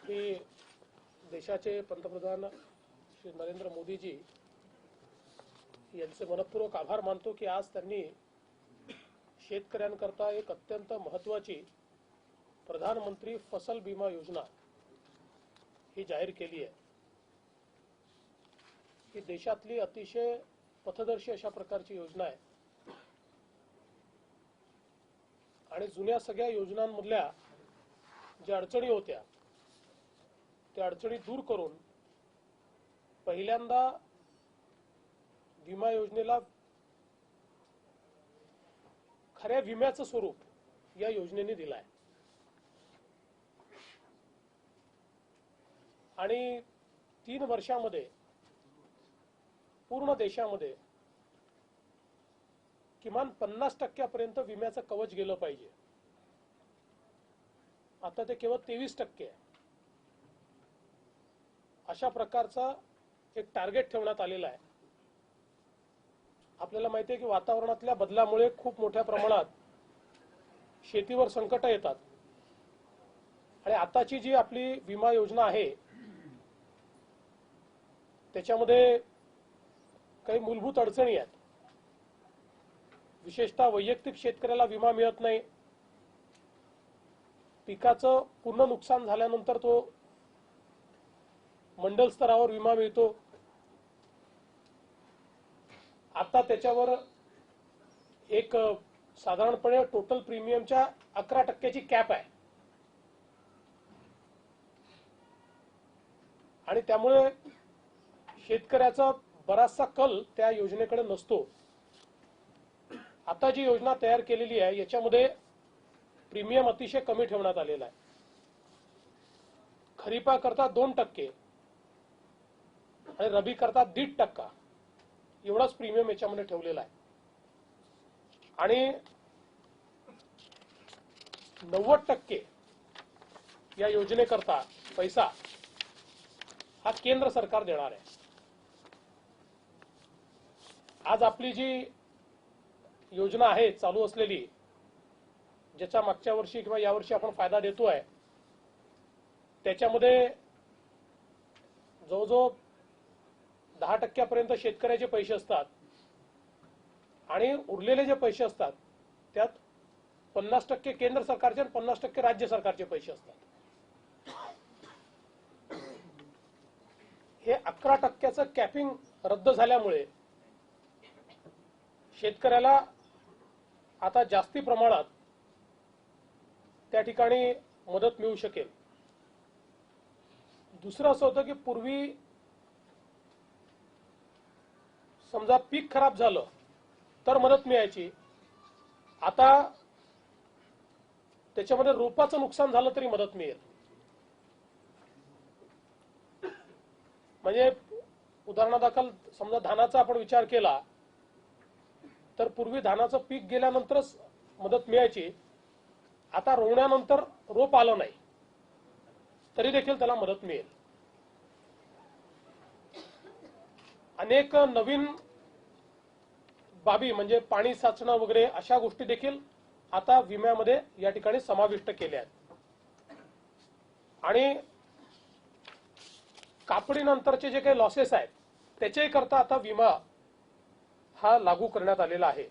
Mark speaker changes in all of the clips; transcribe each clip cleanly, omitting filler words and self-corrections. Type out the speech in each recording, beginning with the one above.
Speaker 1: की देशाचे पंतप्रधान श्री नरेंद्र मोदीजी यांचे मनपूर्वक आभार मानतो की आज त्यांनी शेतकऱ्यांकरता एक अत्यंत महत्त्वाची प्रधानमंत्री फसल बीमा योजना ही जाहीर केली आहे। ही देशातली अतिशय पथदर्शी अशा प्रकारची योजना आहे आणि जुन्या सगळ्या योजनांमधल्या ज्या अडचणी होत्या त्या अडचणी दूर करून पहिल्यांदा विमा योजनेला खऱ्या विम्याचं स्वरूप या योजनेने दिलं आहे आणि 3 वर्षांमध्ये पूर्ण देशामध्ये किमान 50% विम्याचं कवच गेलं पाहिजे। आता ते केवळ 23% आहे। अशा प्रकारचा एक टार्गेट ठेवण्यात आलेला आहे। आपल्याला माहिती आहे की वातावरणातल्या बदलामुळे खूप मोठ्या प्रमाणात शेतीवर संकट येतात आणि आताची जी आपली विमा योजना आहे त्याच्यामध्ये काही मूलभूत अडचणी आहेत। विशेषतः वैयक्तिक शेतकऱ्याला विमा मिळत नाही। पिकाचं पूर्ण नुकसान झाल्यानंतर तो मंडल स्तरावर विमा मिळतो। आता त्याच्यावर एक साधारणपणे टोटल प्रीमियमच्या 11% कॅप आहे आणि त्यामुळे शेतकऱ्याचा बराचसा कल त्या योजनेकडे नसतो। आता जी योजना तयार केलेली आहे याच्यामध्ये प्रीमियम अतिशय कमी ठेवण्यात आलेला आहे। खरीपा करता 2% आणि रबी करता 1.5% एवढाच प्रीमियम याच्यामध्ये ठेवलेला आहे आणि 90% या योजनेकरता पैसा हा केंद्र सरकार देणार आहे। आज आपली जी योजना आहे चालू असलेली ज्याचा मागच्या वर्षी किंवा यावर्षी आपण फायदा देतोय त्याच्यामध्ये जवळजवळ 10% शेतकऱ्याचे पैसे असतात आणि उरलेले जे पैसे असतात त्यात 50% केंद्र सरकारचे आणि 50% राज्य सरकारचे पैसे असतात। हे 11%चं कॅपिंग रद्द झाल्यामुळे शेतकऱ्याला आता जास्ती प्रमाणात त्या ठिकाणी मदत मिळू शकेल। दुसरं असं होतं की पूर्वी समजा पीक खराब झालं तर मदत मिळायची। आता त्याच्यामध्ये रोपाचं नुकसान झालं तरी मदत मिळेल। म्हणजे उदाहरणादाखल समजा धानाचा आपण विचार केला तर पूर्वी धानाचं पीक गेल्यानंतरच मदत मिळायची। आता रोवण्यानंतर रोप आलं नाही तरी देखील त्याला मदत मिळेल। अनेक नवीन बाबी म्हणजे पाणी साचणं वगैरे अशा गोष्टी देखील आता विम्यामध्ये या ठिकाणी समाविष्ट केल्या आहेत आणि कापणीनंतरचे जे काही लॉसेस आहेत त्याच्याही करता आता विमा हा लागू करण्यात आलेला आहे।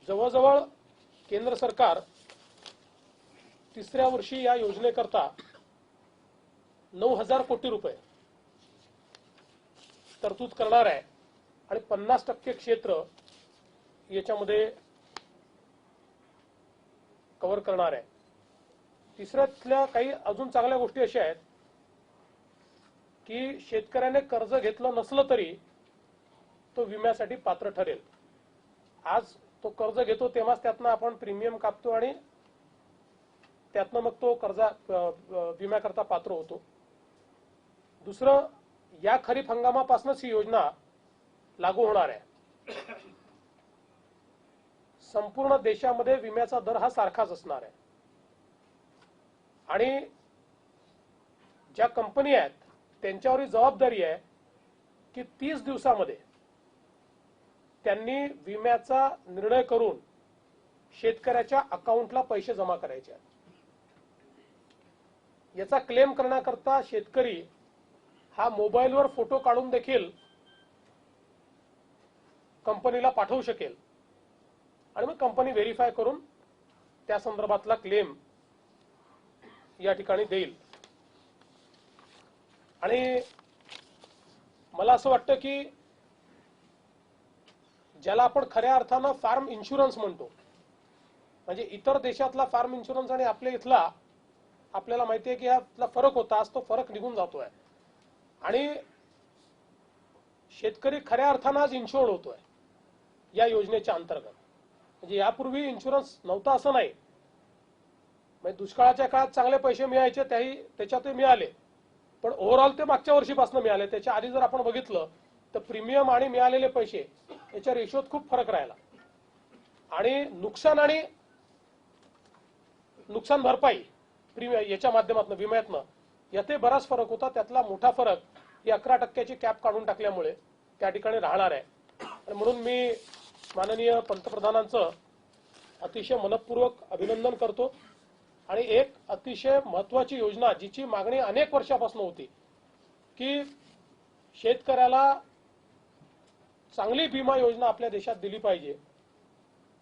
Speaker 1: जवळजवळ केंद्र सरकार 3ऱ्या वर्षी या योजनेकरता 9,000 कोटी रुपये तरतूद करणार आहे आणि 50% क्षेत्र याच्यामध्ये कव्हर करणार आहे। तिसऱ्यातल्या काही अजून चांगल्या गोष्टी अशा आहेत की शेतकऱ्याने कर्ज घेतलं नसलं तरी तो विम्यासाठी पात्र ठरेल। आज तो कर्ज घेतो तेव्हाच त्यातनं आपण प्रीमियम कापतो आणि त्यातनं मग तो विम्याकरता पात्र होतो। दुसरं या खरीप हंगामापासूनच ही योजना लागू होणार आहे। संपूर्ण देशामध्ये विम्याचा दर हा सारखाच असणार आहे आणि ज्या कंपनी आहेत त्यांच्यावर जबाबदारी आहे की 30 दिवसामध्ये त्यांनी विम्याचा निर्णय करून शेतकऱ्याच्या अकाउंटला पैसे जमा करायचे आहेत। याचा क्लेम करण्याकरता शेतकरी हा मोबाईलवर फोटो काढून देखील कंपनीला पाठवू शकेल आणि मग कंपनी व्हेरीफाय करून त्या संदर्भातला क्लेम या ठिकाणी देईल. आणि मला असं वाटतं की ज्याला आपण खऱ्या अर्थानं फार्म इन्शुरन्स म्हणतो, म्हणजे इतर देशातला फार्म इन्शुरन्स आणि आपल्या इथला आपल्याला माहिती आहे की यातला फरक होता, आज तो फरक निघून जातोय आणि शेतकरी खऱ्या अर्थानं आज इन्शुअर्ड होतोय या योजनेच्या अंतर्गत. म्हणजे यापूर्वी इन्शुरन्स नव्हता असं नाही, म्हणजे दुष्काळाच्या काळात चांगले पैसे मिळायचे त्याच्यातही मिळाले, पण ओव्हरऑल ते मागच्या वर्षीपासून मिळाले. त्याच्या आधी जर आपण बघितलं तर प्रीमियम आणि मिळालेले पैसे याच्या रेशोत खूप फरक राहिला आणि नुकसान भरपाई याच्या माध्यमातून विम्यातनं यातही बराच फरक होता. त्यातला मोठा फरक ही 11% कॅप काढून टाकल्यामुळे त्या ठिकाणी राहणार आहे. आणि म्हणून मी माननीय पंतप्रधानांचं अतिशय मनपूर्वक अभिनंदन करतो. आणि एक अतिशय महत्वाची योजना जिची मागणी अनेक वर्षापासून होती की शेतकऱ्याला चांगली विमा योजना आपल्या देशात दिली पाहिजे,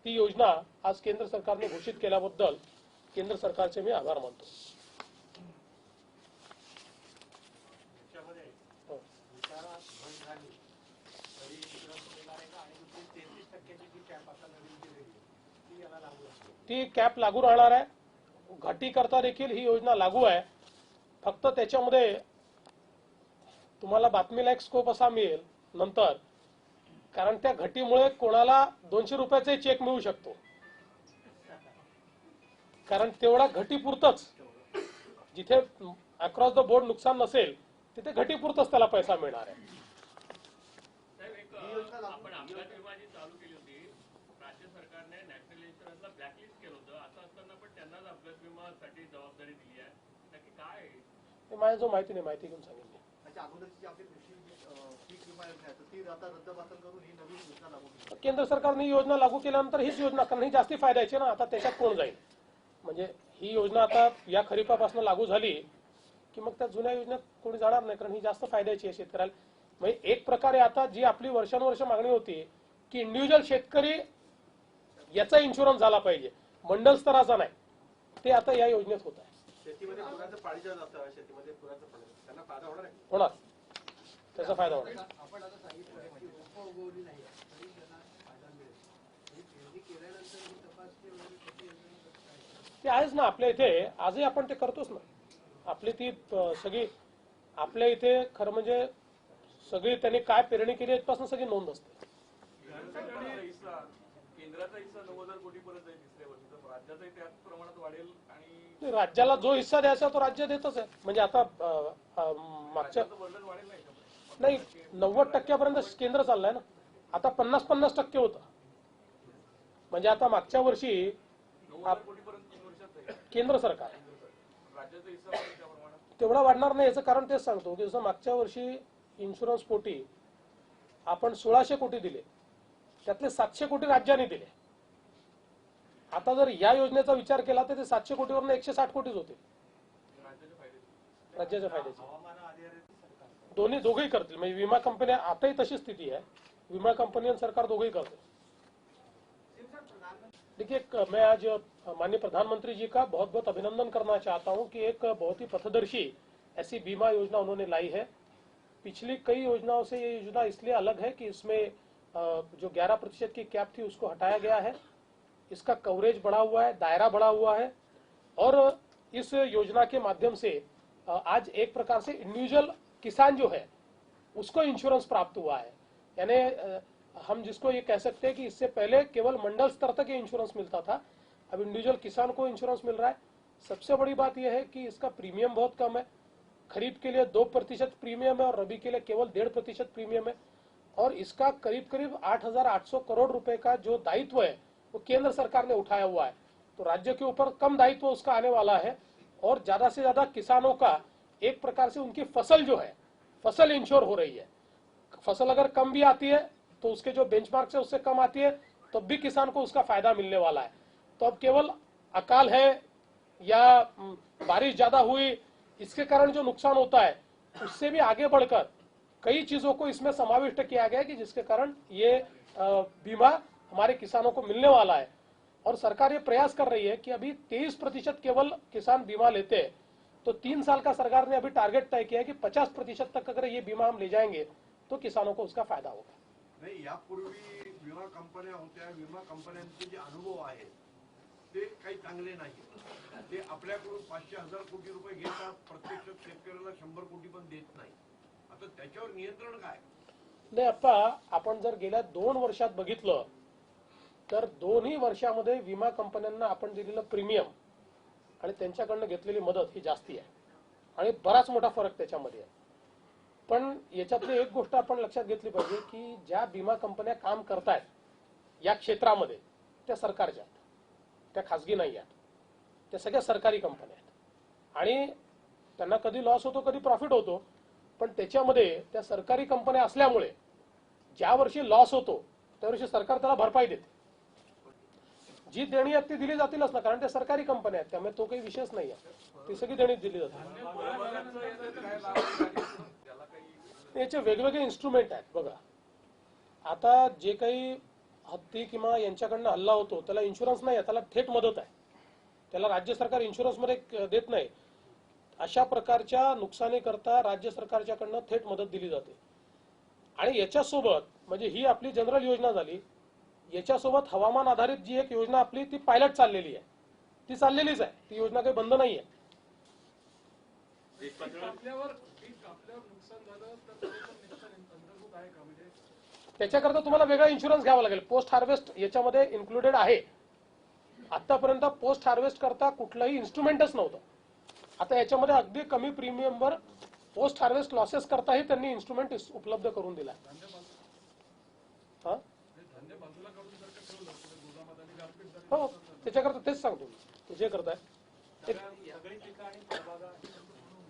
Speaker 1: ती योजना आज केंद्र सरकारने घोषित केल्याबद्दल केंद्र सरकारचे मी आभार मानतो. ती कॅप लागू राहणार आहे. घटी करता देखील ही योजना लागू आहे. फक्त त्याच्यामध्ये तुम्हाला बातमीला एक स्कोप असा मिळेल नंतर, कारण त्या घटीमुळे कोणाला 200 रुपयाचा चेक मिळू शकतो, कारण तेवढा घटीपुरतच, जिथे अक्रॉस द बोर्ड नुकसान नसेल तिथे घटीपुरतच त्याला पैसा मिळणार आहे.
Speaker 2: आपण अपघात विमा जी चालू केली होती, राज्य सरकारने नॅशनल इन्शुरन्सला ब्लॅकलिस्ट केलं होतं. असं असताना पण त्यांनाच अपघात विमासाठी जबाबदारी दिली आहे. नक्की काय आहे?
Speaker 1: माझ्या जो माहिती नाही, माहिती घेऊन सांगेन मी. केंद्र सरकारने ही योजना लागू केल्यानंतर हीच योजना, कारण ही जास्ती फायद्याची ना, आता त्याच्यात कोण जाईल. म्हणजे ही योजना आता या खरीपापासून लागू झाली की मग त्या जुन्या योजनेत कोणी जाणार नाही, कारण ही जास्त फायद्याची आहे शेतकऱ्याला. म्हणजे एक प्रकारे आता जी आपली वर्षानुवर्ष मागणी होती की इंडिव्हिज्युअल शेतकरी याचा इन्शुरन्स झाला पाहिजे, मंडल स्तराचा नाही, ते आता या योजनेत होत आहे.
Speaker 3: शेतीमध्ये पुराचं पाणी जे जातं, शेतीमध्ये पुराचं पाणी त्यांना फायदा होणार आहे.
Speaker 1: होणार, त्याचा फायदा होणार.
Speaker 4: आपण आता सांगितलं की रोपं उगवली नाही तरी त्यांना फायदा मिळेल. पेरणी केल्यानंतर ही तपासणी वगैरे कशी यंत्रणा
Speaker 1: ते आहेच ना आपल्या इथे, आजही आपण ते करतोच ना. आपली ती सगळी आपल्या इथे खरं म्हणजे सगळी त्यांनी काय पेरणी केली यापासून सगळी नोंद असते.
Speaker 3: केंद्राचा हिस्सा 9000 कोटीपर्यंत आहे तिसऱ्या वर्षी, तर राज्याचाही त्याच प्रमाणात वाढेल. आणि
Speaker 1: राज्याला जो हिस्सा द्यायचा तो राज्य देतच आहे. म्हणजे आता मागच्या नाही 90% केंद्र चाललंय ना, आता 50-50% होतं. म्हणजे आता मागच्या वर्षी
Speaker 3: 9000 कोटीपर्यंत 3 वर्षात
Speaker 1: केंद्र सरकार
Speaker 3: राज्याचा हिस्सा वाढेल त्या प्रमाणात.
Speaker 1: तेवढा वाढणार नाही. याचं कारण तेच सांगतो की जसं मागच्या वर्षी इन्शुरन्स पोटी आपण 1600 कोटी दिले, त्यातले 700 कोटी राज्याने दिले. आता जर या योजनेचा विचार केला तर ते 700 कोटीवरून 160 कोटीच होते राज्याच्या फायद्याचे. दोघेही करतील. म्हणजे विमा कंपन्या, आताही तशी स्थिती है, विमा कंपनी और सरकार दोघेही करते. देखिए, मैं आज माननीय प्रधानमंत्री जी का बहुत बहुत अभिनंदन करना चाहता हूं कि एक बहुत ही पथदर्शी ऐसी बीमा योजना उन्होंने लाई है. पिछली कई योजनाओं से ये योजना इसलिए अलग है कि इसमें जो 11% की कैप थी उसको हटाया गया है. इसका कवरेज बढ़ा हुआ है, दायरा बढ़ा हुआ है और इस योजना के माध्यम से आज एक प्रकार से इंडिविजुअल किसान जो है उसको इंश्योरेंस प्राप्त हुआ है. यानी हम जिसको ये कह सकते हैं कि इससे पहले केवल मंडल स्तर तक ये इंश्योरेंस मिलता था, अब इंडिविजुअल किसान को इंश्योरेंस मिल रहा है. सबसे बड़ी बात यह है कि इसका प्रीमियम बहुत कम है. खरीफ के लिए 2% प्रीमियम है और रबी के लिए केवल 1.5% प्रीमियम है. और इसका करीब करीब 8,800 करोड़ रुपए का जो दायित्व है वो केंद्र सरकार ने उठाया हुआ है. तो राज्य के ऊपर कम दायित्व उसका आने वाला है और ज्यादा से ज्यादा किसानों का एक प्रकार से उनकी फसल जो है फसल इंश्योर हो रही है. फसल अगर कम भी आती है तो उसके जो बेंचमार्क है उससे कम आती है तब भी किसान को उसका फायदा मिलने वाला है. तो अब केवल अकाल है या बारिश ज्यादा हुई इसके कारण जो नुकसान होता है उससे भी आगे बढ़कर कई चीजों को इसमें समाविष्ट किया गया है कि जिसके कारण ये बीमा हमारे किसानों को मिलने वाला है। और सरकार ये प्रयास कर रही है कि अभी 23% केवल किसान बीमा लेते हैं, तो 3 साल का सरकार ने अभी टारगेट तय किया है कि 50% तक अगर ये बीमा हम ले जाएंगे तो किसानों को उसका फायदा होगा।
Speaker 5: नाही, यापूर्वी विमा कंपन्या होत्या, विमा कंपन्यांचे जे अनुभव आहेत ते काही चांगले नाही। ते आपल्याकडून 500,000 कोटी रुपये घेतात, प्रत्यक्ष शेतकऱ्याला 100 कोटी पण देत नाही। आता त्याच्यावर नियंत्रण काय?
Speaker 1: नाही अप्पा, आपण जर गेल्या 2 वर्षात बघितलं तर दोन्ही वर्षामध्ये विमा कंपन्यांना आपण दिलेलं प्रीमियम आणि त्यांच्याकडनं घेतलेली मदत ही जास्ती आहे आणि बराच मोठा फरक त्याच्यामध्ये आहे। पण याच्यातली एक गोष्ट आपण लक्षात घेतली पाहिजे की ज्या विमा कंपन्या काम करतायत या क्षेत्रामध्ये त्या सरकारच्या आहेत, त्या खासगी नाही आहेत, त्या सगळ्या सरकारी कंपन्या आहेत आणि त्यांना कधी लॉस होतो कधी प्रॉफिट होतो, पण त्याच्यामध्ये त्या सरकारी कंपन्या असल्यामुळे ज्या वर्षी लॉस होतो त्या वर्षी सरकार त्याला भरपाई देते। जी देणी आहेत ती दिली जातीलच ना, कारण त्या सरकारी कंपन्या आहेत, त्यामुळे तो काही विषयच नाही आहे, ती सगळी देणी दिली जाते। याचे वेगवेगळे इन्स्ट्रुमेंट आहेत बघा। आता जे काही हत्ती किंवा यांच्याकडनं हल्ला होतो त्याला इन्शुरन्स नाही आहे, त्याला थेट मदत आहे, त्याला राज्य सरकार इन्शुरन्स मध्ये देत नाही। अशा प्रकारच्या नुकसानीकरता राज्य सरकारच्याकडनं थेट मदत दिली जाते। आणि याच्यासोबत म्हणजे ही आपली जनरल योजना झाली, याच्यासोबत हवामान आधारित जी एक योजना आपली ती पायलट चाललेली आहे, ती चाललेलीच आहे, ती योजना काही बंद नाही आहे।
Speaker 3: आपल्यावर नुकसान झालं तर नुकसान अंतर्गत आहे का? म्हणजे
Speaker 1: त्याच्याकरता तुम्हाला वेगळा इन्शुरन्स घ्यावा लागेल। पोस्ट हार्वेस्ट याच्यामध्ये इन्क्लुडेड आहे। आतापर्यंत पोस्ट हार्वेस्ट करता कुठलंही इन्स्ट्रुमेंटच नव्हतं। आता याच्यामध्ये अगदी कमी प्रीमियमवर पोस्ट हार्वेस्ट लॉसेस करताही त्यांनी इन्स्ट्रुमेंट उपलब्ध करून दिला। हो, त्याच्याकरता तेच सांगतो मी, जे करताय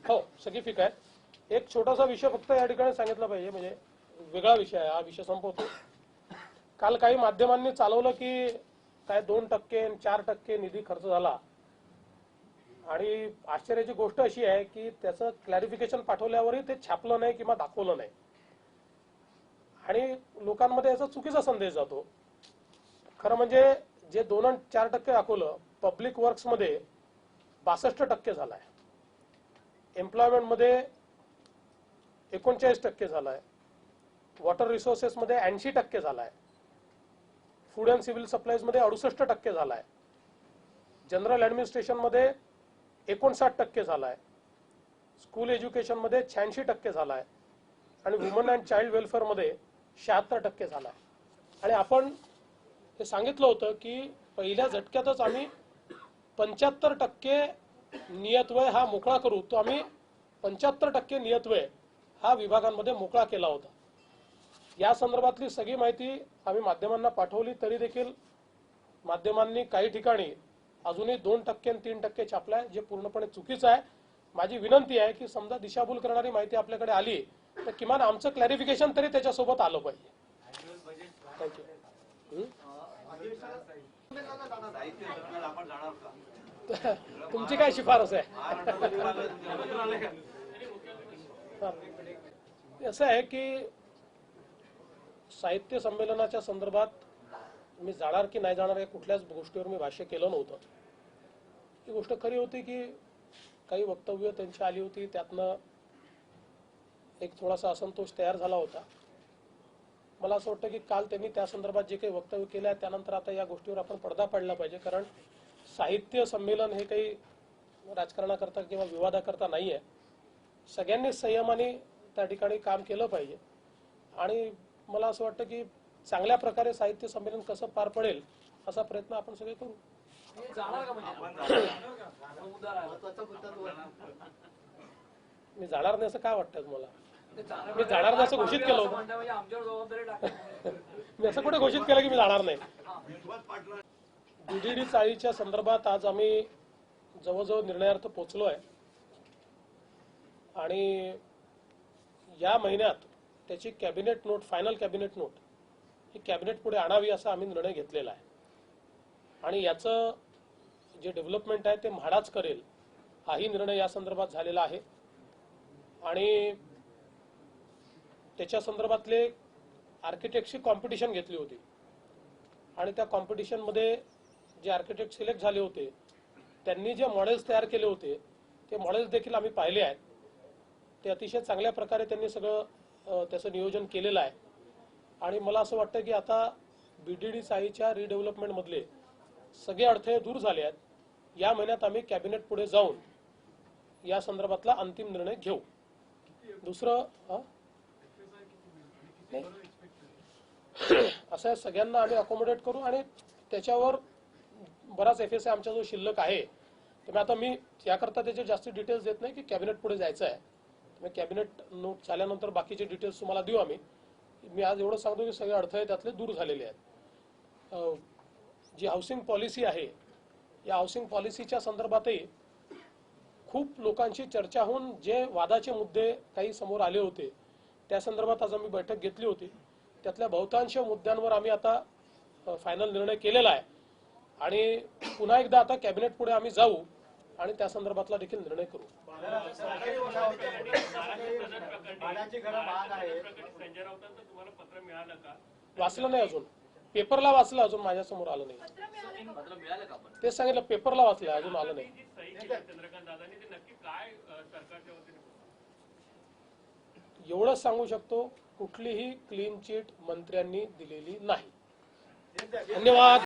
Speaker 1: हो सगळी पिकं आहेत। एक छोटासा विषय फक्त या ठिकाणी सांगितला पाहिजे, म्हणजे वेगळा विषय आहे, हा विषय संपवतो। काल काही माध्यमांनी चालवलं की काय 2% आणि 4% निधी खर्च झाला, आणि आश्चर्याची गोष्ट अशी आहे की त्याचं क्लॅरिफिकेशन पाठवल्यावरही ते छापलं नाही किंवा दाखवलं नाही आणि लोकांमध्ये याचा चुकीचा संदेश जातो। खरं म्हणजे जे 2 आणि 4% दाखवलं, पब्लिक वर्क्स मध्ये 62% झालाय, एम्प्लॉयमेंट मध्ये 39% झालाय, वॉटर रिसोर्सेस मध्ये 80% झालाय, फूड अँड सिव्हिल सप्लाईज मध्ये 68% झालाय, जनरल ऍडमिनिस्ट्रेशन मध्ये 59% झालाय, स्कूल एज्युकेशन मध्ये 86% झालाय आणि वुमन अँड चाइल्ड वेलफेअर मध्ये 76% झालाय। आणि आपण हे सांगितलं होतं की पहिल्या झटक्यातच आम्ही 75% नियतव्यय हा मोकळा करू, तो आम्ही 75% नियतव्यय हा विभागांमध्ये मोकळा केला होता। या संदर्भातली सगळी माहिती आम्ही माध्यमांना पाठवली, तरी देखील माध्यमांनी काही ठिकाणी अजूनही 2% आणि 3% छापलाय, जे पूर्णपणे चुकीचं आहे। माझी विनंती आहे की समजा दिशाभूल करणारी माहिती आपल्याकडे आली तर किमान आमचं क्लॅरिफिकेशन तरी त्याच्यासोबत आलं पाहिजे। थँक्यू। तुमची काय शिफारस आहे? असं आहे की साहित्य संमेलनाच्या संदर्भात मी जाणार की नाही जाणार या कुठल्याच गोष्टीवर मी भाष्य केलं नव्हतं। ही गोष्ट खरी होती की काही वक्तव्य त्यांची आली होती, त्यातनं एक थोडासा असंतोष तयार झाला होता। मला असं वाटतं की काल त्यांनी त्या संदर्भात जे काही वक्तव्य केलं आहे त्यानंतर आता या गोष्टीवर आपण पडदा पाडला पाहिजे, कारण साहित्य संमेलन हे काही राजकारणाकरता किंवा विवादाकरता नाही आहे। सगळ्यांनी संयमाने त्या ठिकाणी काम केलं पाहिजे आणि मला असं वाटतं की चांगल्या प्रकारे साहित्य संमेलन कसं पार पडेल असा प्रयत्न आपण सगळे करू। मी जाणार नाही असं काय वाटतं तुम्हाला? मी जाणार नाही असं घोषित केलं होतं? मी असं कुठे घोषित केलं की मी जाणार नाही? DDD चाळीच्या संदर्भात आज आम्ही जवळजवळ निर्णयार्थ पोहोचलोय आणि या महिन्यात त्याची cabinet note, final cabinet note ही कॅबिनेट पुढे आणावी असा आम्ही निर्णय घेतलेला आहे आणि याचं जे डेव्हलपमेंट आहे ते म्हाडाच करेल हाही निर्णय या संदर्भात झालेला आहे आणि त्याच्या संदर्भातले आर्किटेक्टची कॉम्पिटिशन घेतली होती आणि त्या कॉम्पिटिशनमध्ये जे आर्किटेक्ट सिलेक्ट झाले होते त्यांनी जे मॉडेल्स तयार केले होते ते मॉडेल्स देखील आम्ही पाहिले आहेत. ते अतिशय चांगल्या प्रकारे त्यांनी सगळं त्याचं नियोजन केलेलं आहे आणि मला असं वाटतं की आता बीडीडी साईच्या रिडेव्हलपमेंटमधले सगळे अडथळे दूर झाले आहेत. या महिन्यात आम्ही कॅबिनेट पुढे जाऊन या संदर्भातला अंतिम निर्णय घेऊ. दुसरं असं सगळ्यांना आम्ही अकोमोडेट करू आणि त्याच्यावर बराच FSI आमच्या जो शिल्लक आहे त्यामुळे आता मी याकरता त्याचे जास्त डिटेल्स देत नाही की कॅबिनेट पुढे जायचं आहे. कॅबिनेट नोट झाल्यानंतर बाकीचे डिटेल्स तुम्हाला देऊ आम्ही. मी आज एवढं सांगतो की सगळे अडथळे त्यातले दूर झालेले आहेत. जी हाऊसिंग पॉलिसी आहे या हाऊसिंग पॉलिसीच्या संदर्भातही खूप लोकांची चर्चा होऊन जे वादाचे मुद्दे काही समोर आले होते त्या संदर्भात आज आम्ही बैठक घेतली होती. त्यातल्या बहुतांश मुद्द्यांवर आम्ही आता फायनल निर्णय केलेला आहे आणि पुन्हा एकदा आता कॅबिनेट पुढे आम्ही जाऊ आणि त्या संदर्भातला देखील निर्णय करू.
Speaker 2: संजय राऊतांचं तुम्हाला पत्र मिळालं का?
Speaker 1: वाचलं नाही अजून, पेपरला वाचलं, अजून माझ्यासमोर आलं नाही.
Speaker 2: पत्र मिळालं का पण?
Speaker 1: ते सांगितलं पेपरला वाचलं, अजून आलं नाही.
Speaker 2: जी सही केली चंद्रकांत दादांनी ते नक्की काय सरकारच्या वतीने?
Speaker 1: एवढंच सांगू शकतो कुठलीही क्लीन चिट मंत्र्यांनी दिलेली नाही. धन्यवाद.